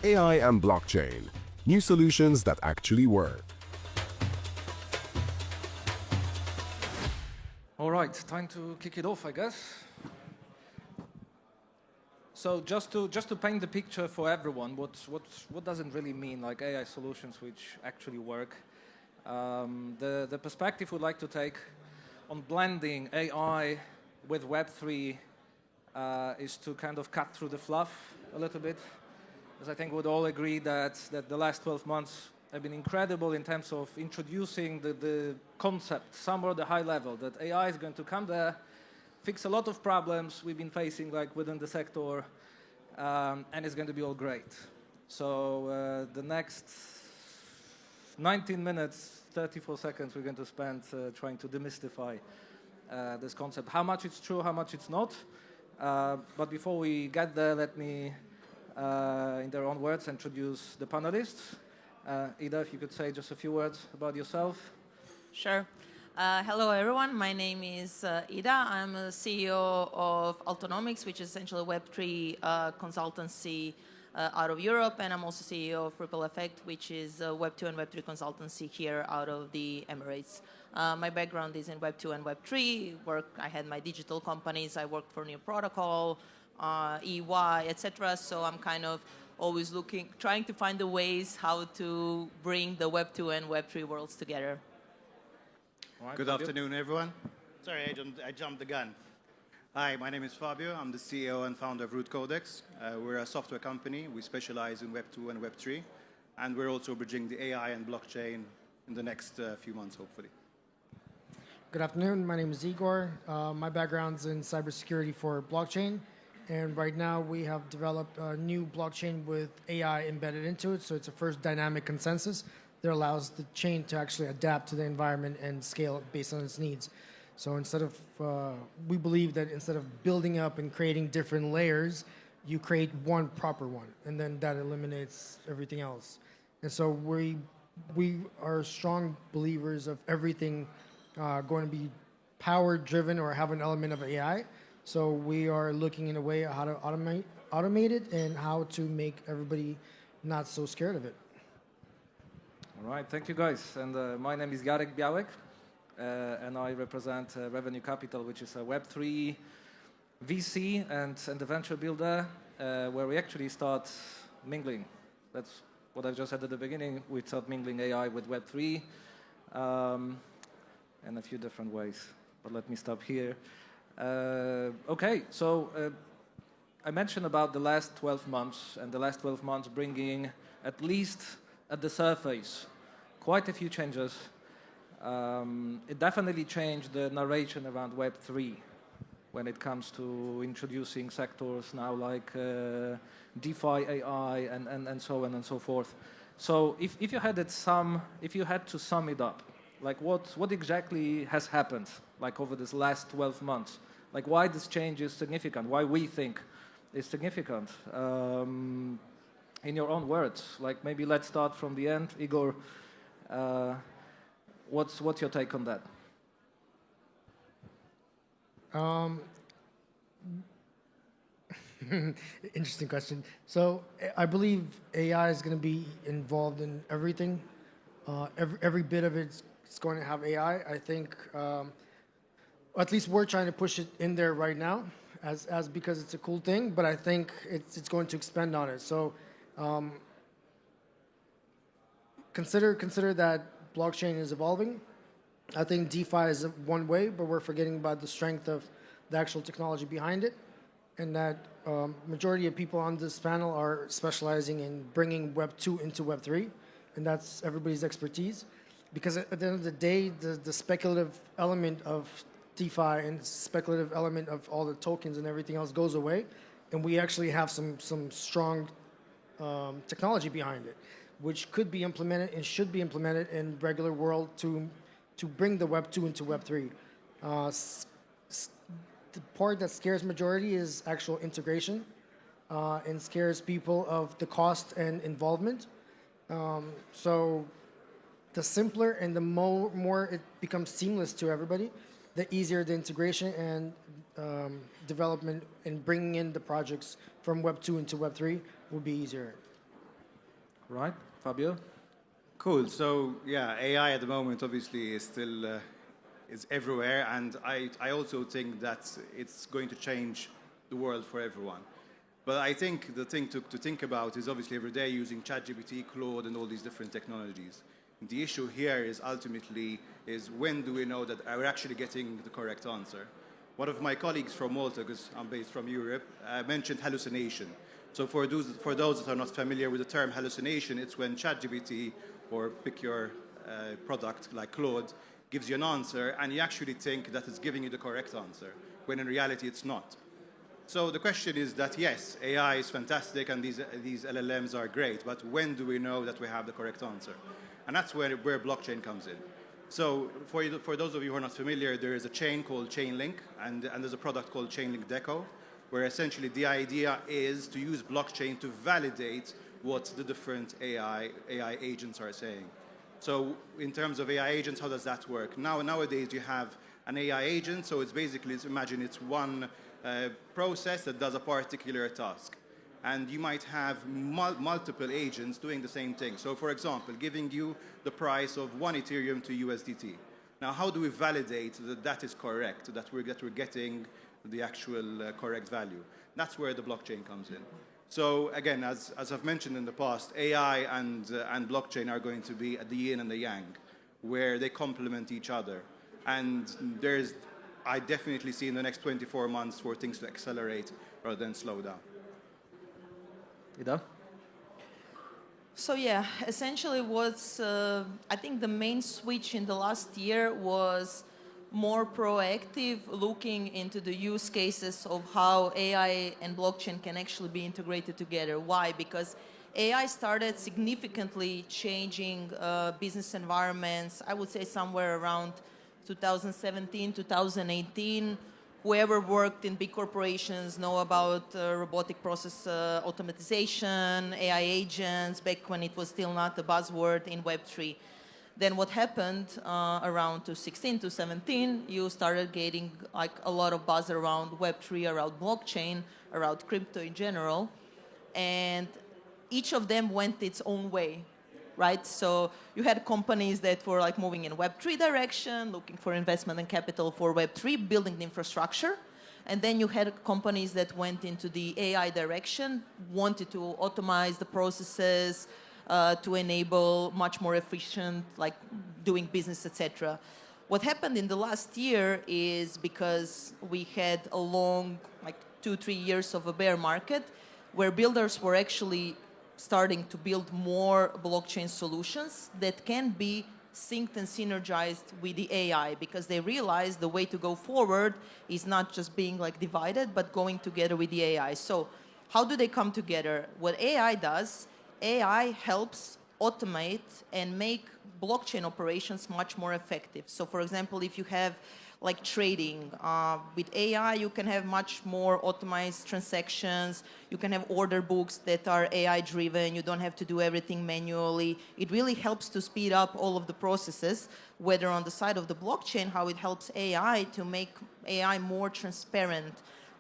AI and blockchain, new solutions that actually work. All right, time to kick it off, I guess. So just to paint the picture for everyone, what does it really mean, like AI solutions which actually work? The perspective we'd like to take on blending AI with Web3 is to kind of cut through the fluff a little bit, because I think we'd all agree that the last 12 months have been incredible in terms of introducing the concept, somewhere at the high level, that AI is going to come there, fix a lot of problems we've been facing like within the sector, and it's going to be all great. So the next 19 minutes, 34 seconds we're going to spend trying to demystify this concept, how much it's true, how much it's not. But before we get there, let me, in their own words, introduce the panelists. Ida, if you could say just a few words about yourself. Sure. Hello, everyone. My name is Ida. I'm a CEO of Altonomics, which is essentially a Web3 consultancy out of Europe, and I'm also CEO of Ripple Effect, which is a Web2 and Web3 consultancy here out of the Emirates. My background is in Web2 and Web3. I had my digital companies. I worked for New Protocol, EY, etc. So I'm kind of always trying to find the ways how to bring the Web2 and Web3 worlds together. Right, Good afternoon, everyone. Sorry, I jumped the gun. Hi, my name is Fabio. I'm the CEO and founder of Codex. We're a software company. We specialize in Web2 and Web3. And we're also bridging the AI and blockchain in the next few months, hopefully. Good afternoon. My name is Igor. My background's in cybersecurity for blockchain. And right now we have developed a new blockchain with AI embedded into it. So it's a first dynamic consensus that allows the chain to actually adapt to the environment and scale it based on its needs. So we believe that instead of building up and creating different layers, you create one proper one, and then that eliminates everything else. And so we are strong believers of everything going to be power-driven or have an element of AI. So we are looking in a way at how to automate it and how to make everybody not so scared of it. All right, thank you guys. And my name is Jarek, Bialek, and I represent Revenue Capital, which is a Web3 VC and a venture builder, where we actually start mingling. That's what I just said at the beginning. We start mingling AI with Web3 in a few different ways. But let me stop here. Okay, so I mentioned about the last 12 months, and the last 12 months bringing, at least at the surface, quite a few changes. It definitely changed the narration around Web3 when it comes to introducing sectors now like DeFi, AI, and so on and so forth. So if you had to sum it up, like what exactly has happened like over this last 12 months? Like why this change is significant? Why we think it's significant? In your own words, like maybe let's start from the end. Igor, what's your take on that? Interesting question. So I believe AI is going to be involved in everything. Every bit of it's going to have AI. I think, at least we're trying to push it in there right now, as because it's a cool thing. But I think it's going to expand on it. So consider that blockchain is evolving. I think DeFi is one way, but we're forgetting about the strength of the actual technology behind it, and that majority of people on this panel are specializing in bringing Web 2 into Web 3, and that's everybody's expertise. Because at the end of the day, the speculative element of DeFi and speculative element of all the tokens and everything else goes away, and we actually have some strong technology behind it, which could be implemented and should be implemented in regular world to bring the Web 2 into Web 3. The part that scares majority is actual integration, and scares people of the cost and involvement. So the simpler and the more it becomes seamless to everybody, the easier the integration and development and bringing in the projects from Web 2 into Web 3 will be easier. Right, Fabio? Cool. So yeah, AI at the moment obviously is still is everywhere, and I also think that it's going to change the world for everyone. But I think the thing to think about is obviously every day using ChatGPT, Claude, and all these different technologies. The issue here is ultimately is when do we know that we're actually getting the correct answer? One of my colleagues from Malta, because I'm based from Europe, mentioned hallucination. So for those that are not familiar with the term hallucination, it's when ChatGPT or pick your product like Claude gives you an answer and you actually think that it's giving you the correct answer, when in reality it's not. So the question is that yes, AI is fantastic and these LLMs are great, but when do we know that we have the correct answer? And that's where blockchain comes in. So for those of you who are not familiar, there is a chain called Chainlink, and there's a product called Chainlink Deco, where essentially the idea is to use blockchain to validate what the different AI agents are saying. So in terms of AI agents, how does that work? Nowadays you have an AI agent, so it's basically, imagine it's one process that does a particular task. And you might have multiple agents doing the same thing. So for example, giving you the price of 1 Ethereum to USDT. Now, how do we validate that that is correct, that we're getting the actual correct value? That's where the blockchain comes in. So again, as I've mentioned in the past, AI and blockchain are going to be at the yin and the yang, where they complement each other. And I definitely see in the next 24 months for things to accelerate rather than slow down. Ida? So yeah, essentially what's, I think the main switch in the last year was more proactive, looking into the use cases of how AI and blockchain can actually be integrated together. Why? Because AI started significantly changing business environments, I would say somewhere around 2017, 2018. Whoever worked in big corporations know about robotic process automatization, AI agents, back when it was still not a buzzword in Web3. Then what happened around 2016 to 17, you started getting like a lot of buzz around Web3, around blockchain, around crypto in general. And each of them went its own way. Right? So you had companies that were like moving in Web3 direction, looking for investment and capital for Web3, building the infrastructure. And then you had companies that went into the AI direction, wanted to automate the processes, to enable much more efficient, like doing business, etc. What happened in the last year is because we had a long, like 2-3 years of a bear market, where builders were actually starting to build more blockchain solutions that can be synced and synergized with the AI, because they realize the way to go forward is not just being like divided, but going together with the AI. So how do they come together? What AI does, AI helps automate and make blockchain operations much more effective. So for example, if you have like trading, with AI, you can have much more optimized transactions. You can have order books that are AI driven. You don't have to do everything manually. It really helps to speed up all of the processes, whether on the side of the blockchain, how it helps AI to make AI more transparent,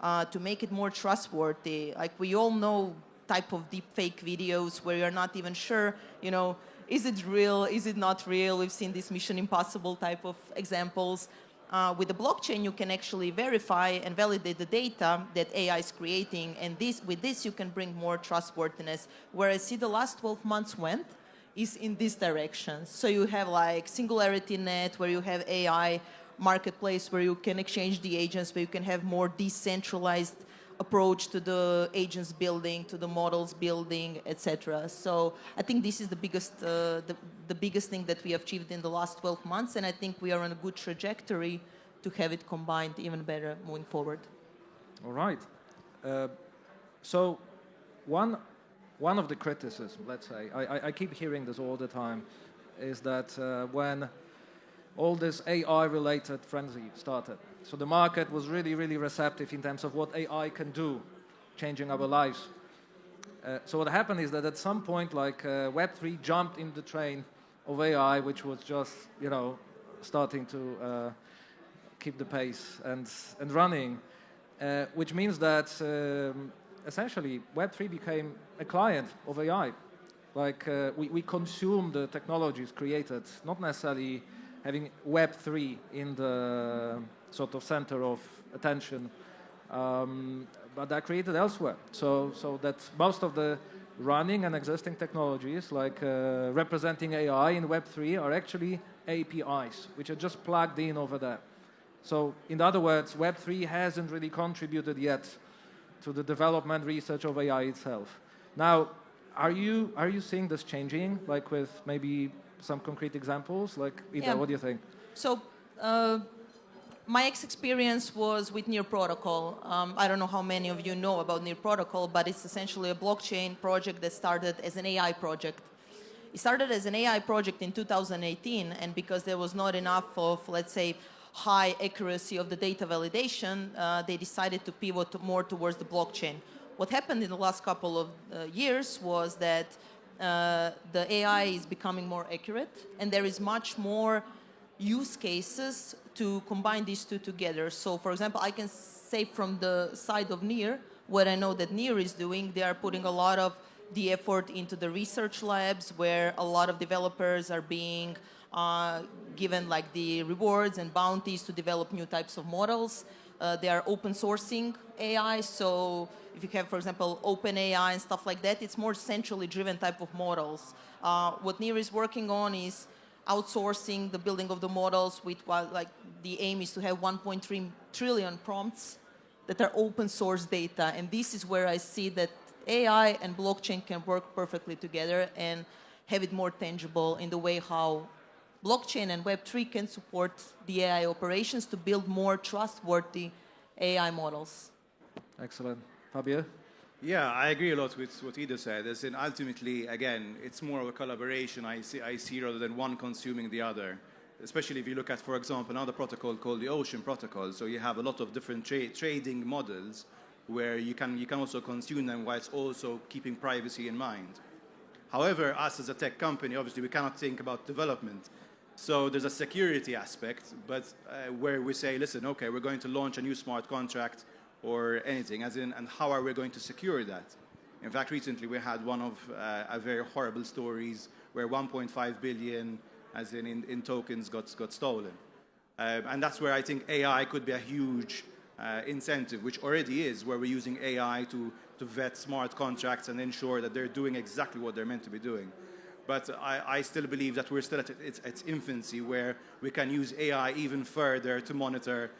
to make it more trustworthy. Like we all know type of deep fake videos where you're not even sure, you know, is it real, is it not real? We've seen these Mission Impossible type of examples. With the blockchain, you can actually verify and validate the data that AI is creating, and with this you can bring more trustworthiness. Where I see the last 12 months went is in this direction. So you have like Singularity Net, where you have AI marketplace, where you can exchange the agents, where you can have more decentralized approach to the agents building, to the models building, etc. So I think this is the biggest thing that we have achieved in the last 12 months, and I think we are on a good trajectory to have it combined even better moving forward. All right. So one of the criticisms, let's say, I keep hearing this all the time, is that when all this AI-related frenzy started, so the market was really, really receptive in terms of what AI can do, changing our lives. So what happened is that at some point, like Web3 jumped in the train of AI, which was just, you know, starting to keep the pace and running, which means that essentially Web3 became a client of AI. Like we consume the technologies created, not necessarily having Web3 in the sort of center of attention, but they're created elsewhere. So that most of the running and existing technologies, like representing AI in Web3, are actually APIs, which are just plugged in over there. So in other words, Web3 hasn't really contributed yet to the development research of AI itself. Now, are you seeing this changing, like with maybe some concrete examples? Like, Ida, what do you think? So, my experience was with Near Protocol. I don't know how many of you know about Near Protocol, but it's essentially a blockchain project that started as an AI project. It started as an AI project in 2018, and because there was not enough of, let's say, high accuracy of the data validation, they decided to pivot more towards the blockchain. What happened in the last couple of years was that the AI is becoming more accurate, and there is much more use cases to combine these two together. So, for example, I can say from the side of Near, what I know that Near is doing, they are putting a lot of the effort into the research labs where a lot of developers are being given like the rewards and bounties to develop new types of models. They are open sourcing AI, so if you have, for example, OpenAI and stuff like that, it's more centrally driven type of models. What Near is working on is outsourcing the building of the models with, like, the aim is to have 1.3 trillion prompts that are open source data, and this is where I see that AI and blockchain can work perfectly together and have it more tangible in the way how blockchain and Web3 can support the AI operations to build more trustworthy AI models. Excellent. Fabio? Yeah, I agree a lot with what Ida said. As in, ultimately, again, it's more of a collaboration I see rather than one consuming the other. Especially if you look at, for example, another protocol called the Ocean Protocol. So you have a lot of different trading models where you can also consume them whilst also keeping privacy in mind. However, us as a tech company, obviously, we cannot think about development. So there's a security aspect, but where we say, listen, okay, we're going to launch a new smart contract or anything, as in, and how are we going to secure that? In fact, recently we had one of a very horrible stories where 1.5 billion, as in tokens, got stolen. And that's where I think AI could be a huge incentive, which already is, where we're using AI to vet smart contracts and ensure that they're doing exactly what they're meant to be doing. But I still believe that we're still at its infancy, where we can use AI even further to monitor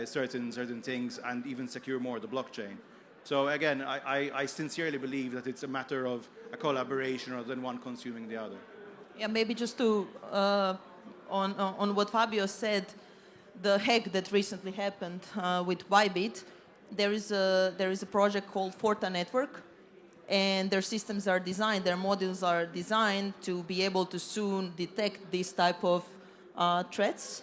certain things and even secure more the blockchain. So again, I sincerely believe that it's a matter of a collaboration rather than one consuming the other. Yeah, maybe just to, on what Fabio said, the hack that recently happened with Bybit, there is a project called Forta Network, and their systems are designed, their modules are designed to be able to soon detect this type of threats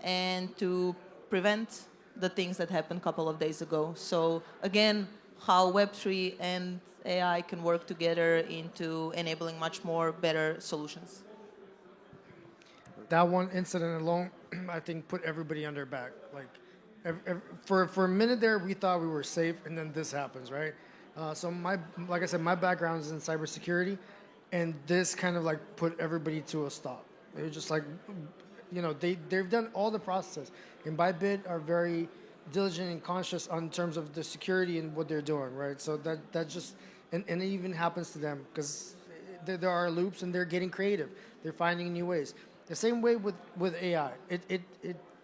and to prevent the things that happened a couple of days ago. So again, how Web3 and AI can work together into enabling much more better solutions. That one incident alone, I think, put everybody on their back. Like, for a minute there, we thought we were safe, and then this happens, right? So like I said, my background is in cybersecurity, and this kind of like put everybody to a stop. It was just like, you know, they've done all the processes, and Bybit are very diligent and conscious on terms of the security and what they're doing, right? So that just, and it even happens to them because there are loops, and they're getting creative. They're finding new ways. The same way with AI.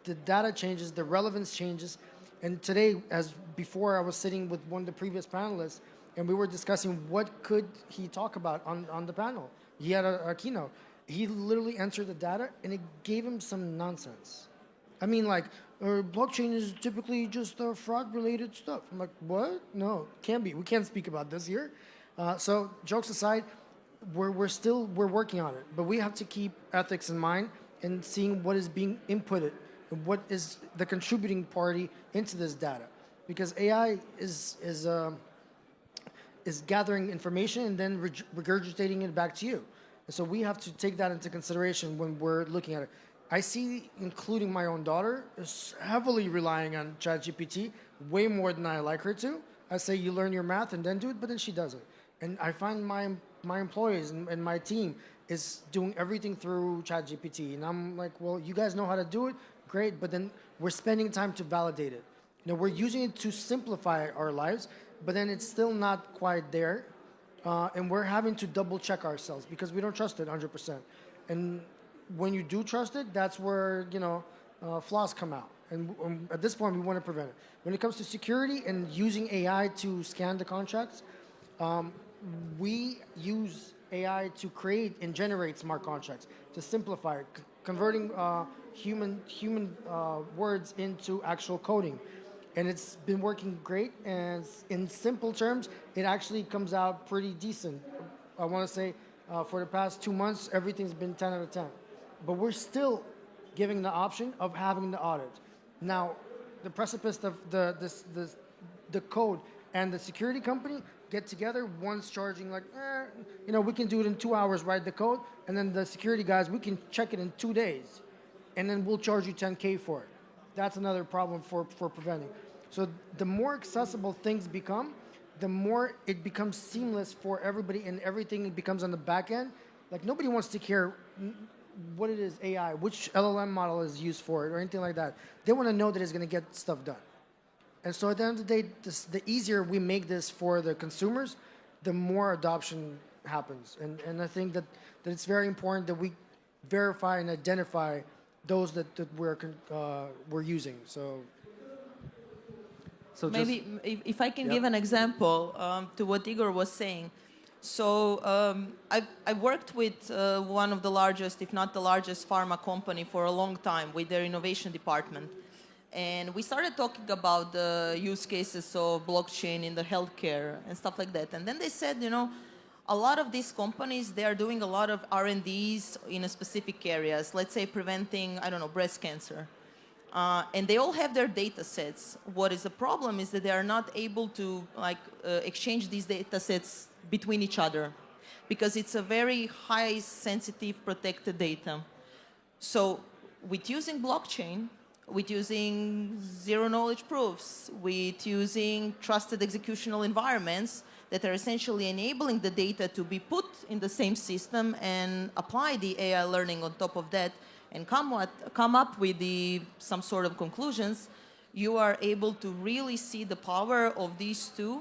The data changes, the relevance changes. And today, as before, I was sitting with one of the previous panelists, and we were discussing what could he talk about on the panel. He had a keynote. He literally answered the data, and it gave him some nonsense. I mean, like, blockchain is typically just fraud-related stuff. I'm like, what? No, can't be. We can't speak about this here. So, jokes aside, we're working on it, but we have to keep ethics in mind and seeing what is being inputted and what is the contributing party into this data, because AI is gathering information and then regurgitating it back to you, and so we have to take that into consideration when we're looking at it. I see, including my own daughter, is heavily relying on ChatGPT way more than I like her to. I say you learn your math and then do it, but then she does it. And I find my my employees and my team is doing everything through ChatGPT. And I'm like, well, you guys know how to do it, great, but then we're spending time to validate it. We're using it to simplify our lives, but then it's still not quite there. And we're having to double check ourselves because we don't trust it 100%. And when you do trust it, that's where, flaws come out. And at this point, we want to prevent it. When it comes to security and using AI to scan the contracts, we use AI to create and generate smart contracts, to simplify it, converting human words into actual coding. And it's been working great, and in simple terms, it actually comes out pretty decent. I want to say for the past 2 months, everything's been 10 out of 10. But we're still giving the option of having the audit. Now, the precipice of the code and the security company get together, one's charging like, we can do it in 2 hours, write the code, and then the security guys, we can check it in 2 days, and then we'll charge you 10K for it. That's another problem for preventing. So the more accessible things become, the more it becomes seamless for everybody, and everything becomes on the back end. Like, nobody wants to care what it is AI, which LLM model is used for it, or anything like that. They want to know that it's going to get stuff done. And so at the end of the day, the easier we make this for the consumers, the more adoption happens. And I think that it's very important that we verify and identify those that we're using. So maybe if I can give an example to what Igor was saying. So I worked with one of the largest, if not the largest, pharma company for a long time with their innovation department. And we started talking about the use cases of blockchain in the healthcare and stuff like that. And then they said, a lot of these companies, they are doing a lot of R&Ds in a specific areas, let's say preventing, breast cancer. And they all have their data sets. What is the problem is that they are not able to exchange these data sets between each other because it's a very high sensitive protected data. So with using blockchain, with using zero knowledge proofs, with using trusted executional environments that are essentially enabling the data to be put in the same system and apply the AI learning on top of that and come up with some sort of conclusions, you are able to really see the power of these two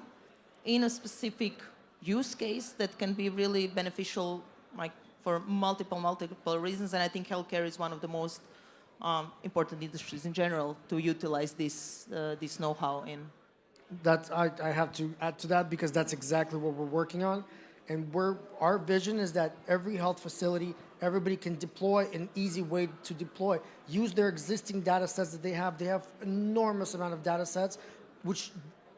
in a specific use case that can be really beneficial for multiple reasons. And I think healthcare is one of the most important industries in general to utilize this know-how in. I have to add to that because that's exactly what we're working on. And our vision is that every health facility, everybody can deploy an easy way to deploy, use their existing data sets that they have. They have enormous amount of data sets, which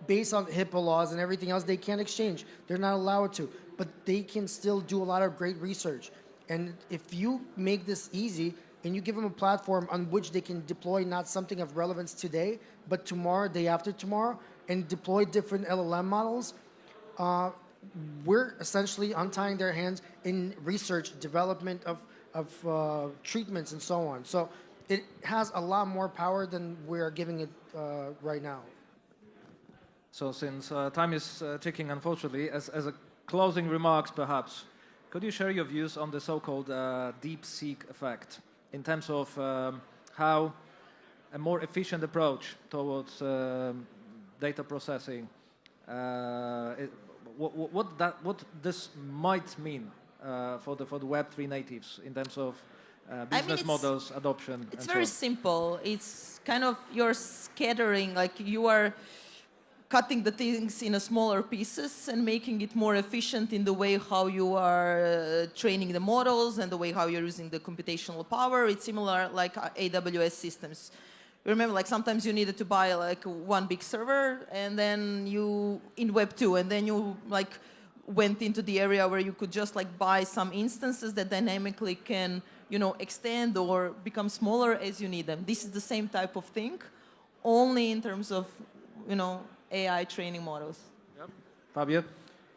based on HIPAA laws and everything else, they can't exchange. They're not allowed to, but they can still do a lot of great research. And if you make this easy and you give them a platform on which they can deploy not something of relevance today, but tomorrow, day after tomorrow, and deploy different LLM models, we're essentially untying their hands in research, development of treatments and so on. So it has a lot more power than we're giving it right now. So since time is ticking, unfortunately, as a closing remarks, perhaps, could you share your views on the so-called DeepSeek effect in terms of how a more efficient approach towards data processing, what this might mean for the Web3 natives in terms of business models, adoption? It's very simple. It's kind of you're scattering, you are cutting the things in smaller pieces and making it more efficient in the way how you are training the models and the way how you're using the computational power. It's similar like AWS systems. Remember, sometimes you needed to buy one big server, and then you in Web2, and then you went into the area where you could just buy some instances that dynamically can extend or become smaller as you need them. This is the same type of thing, only in terms of AI training models. Yep. Fabio?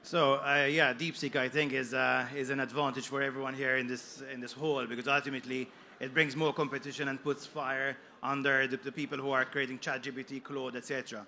So DeepSeek I think is an advantage for everyone here in this hall, because ultimately it brings more competition and puts fire under the people who are creating ChatGPT, Claude, etc.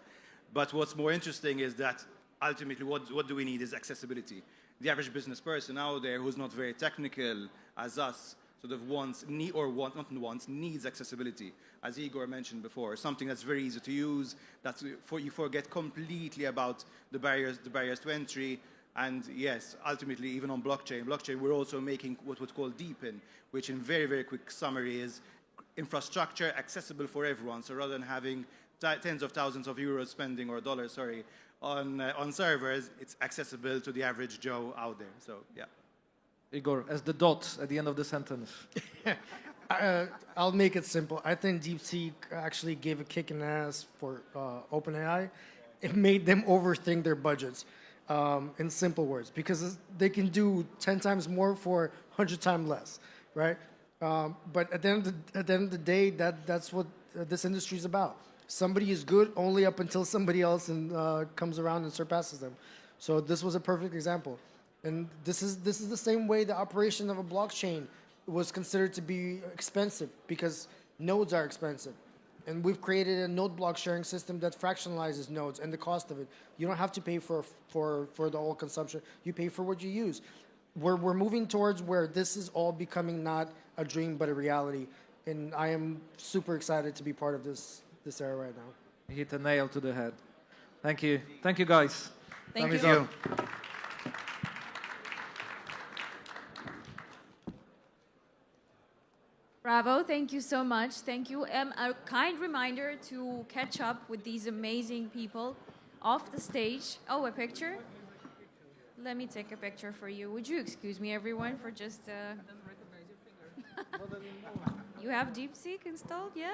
But what's more interesting is that ultimately what do we need is accessibility. the average business person out there who's not very technical as us sort of needs accessibility. As Igor mentioned before, something that's very easy to use, you forget completely about the barriers to entry. And yes, ultimately, even on blockchain, we're also making what we call deepen, which in very, very quick summary is infrastructure accessible for everyone. So rather than having tens of thousands of euros spending, or dollars, sorry, on servers, it's accessible to the average Joe out there. So yeah. Igor, as the dot at the end of the sentence. I'll make it simple. I think DeepSeek actually gave a kick in the ass for OpenAI. It made them overthink their budgets, in simple words, because they can do 10 times more for 100 times less, right? But at the end of the day, that's what this industry is about. Somebody is good only up until somebody else comes around and surpasses them. So this was a perfect example. And this is the same way the operation of a blockchain was considered to be expensive, because nodes are expensive. And we've created a node block sharing system that fractionalizes nodes and the cost of it. You don't have to pay for the whole consumption. You pay for what you use. We're moving towards where this is all becoming not a dream but a reality. And I am super excited to be part of this era right now. Hit a nail to the head. Thank you. Thank you, guys. Thank Time you. is up. Bravo, thank you so much. Thank you. A kind reminder to catch up with these amazing people off the stage. Oh, a picture? Let me take a picture for you. Would you excuse me, everyone, for just... You have DeepSeek installed, yeah?